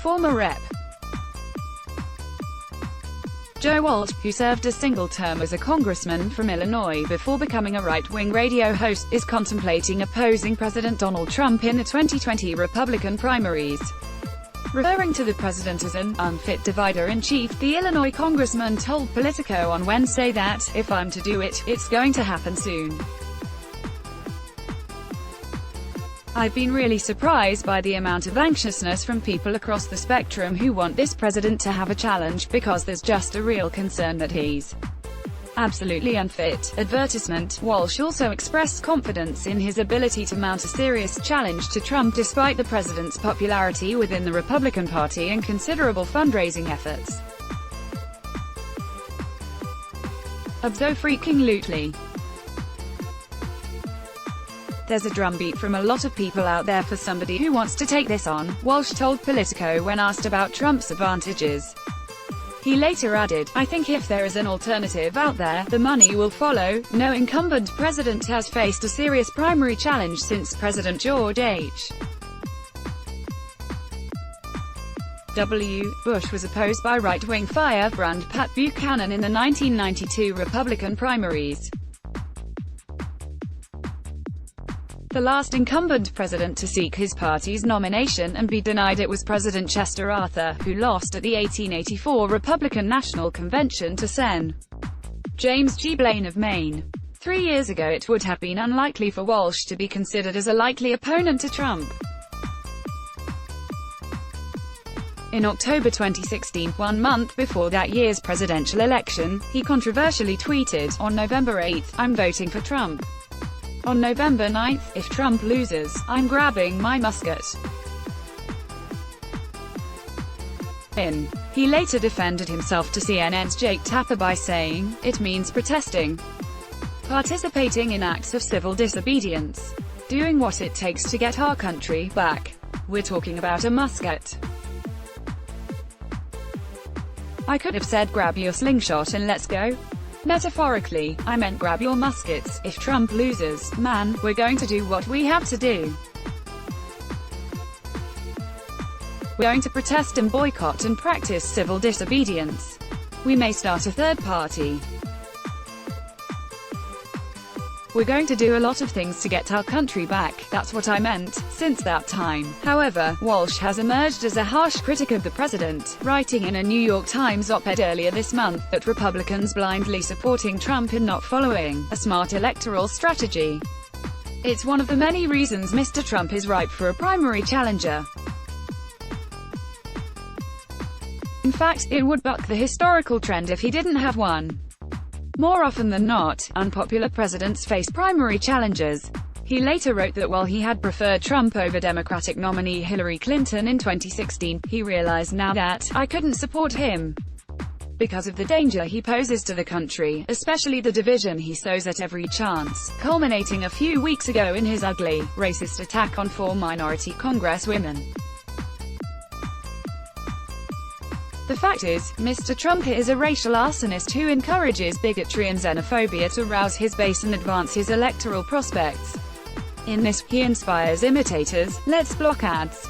Former Rep. Joe Walsh, who served a single term as a congressman from Illinois before becoming a right-wing radio host, is contemplating opposing President Donald Trump in the 2020 Republican primaries. Referring to the president as an unfit divider-in-chief, the Illinois congressman told Politico on Wednesday that, "If I'm to do it, it's going to happen soon. I've been really surprised by the amount of anxiousnness from people across the spectrum who want this president to have a challenge, because there's just a real concern that he's absolutely unfit." Advertisement. Walsh also expressed confidence in his ability to mount a serious challenge to Trump despite the president's popularity within the Republican Party and considerable fundraising efforts. Abso-freaking-lutely. "There's a drumbeat from a lot of people out there for somebody who wants to take this on," Walsh told Politico when asked about Trump's advantages. He later added, "I think if there is an alternative out there, the money will follow." No incumbent president has faced a serious primary challenge since President George H. W. Bush was opposed by right-wing firebrand Pat Buchanan in the 1992 Republican primaries. The last incumbent president to seek his party's nomination and be denied it was President Chester Arthur, who lost at the 1884 Republican National Convention to Sen. James G. Blaine of Maine. 3 years ago it would have been unlikely for Walsh to be considered as a likely opponent to Trump. In October 2016, 1 month before that year's presidential election, he controversially tweeted, "On November 8, I'm voting for Trump. On November 9, if Trump loses, I'm grabbing my musket." He later defended himself to CNN's Jake Tapper by saying, "It means protesting, participating in acts of civil disobedience, doing what it takes to get our country back. We're talking about a musket. I could have said grab your slingshot and let's go. Metaphorically, I meant grab your muskets. If Trump loses, man, we're going to do what we have to do. We're going to protest and boycott and practice civil disobedience. We may start a third party. We're going to do a lot of things to get our country back. That's what I meant." Since that time, however, Walsh has emerged as a harsh critic of the president, writing in a New York Times op-ed earlier this month that Republicans blindly supporting Trump and not following a smart electoral strategy. "It's one of the many reasons Mr. Trump is ripe for a primary challenger. In fact, it would buck the historical trend if he didn't have one. More often than not, unpopular presidents face primary challenges." He later wrote that while he had preferred Trump over Democratic nominee Hillary Clinton in 2016, he realized now that, "I couldn't support him because of the danger he poses to the country, especially the division he sows at every chance," culminating a few weeks ago in his ugly, racist attack on 4 minority congresswomen. "The fact is, Mr. Trump is a racial arsonist who encourages bigotry and xenophobia to rouse his base and advance his electoral prospects. In this, he inspires imitators. Let's block ads.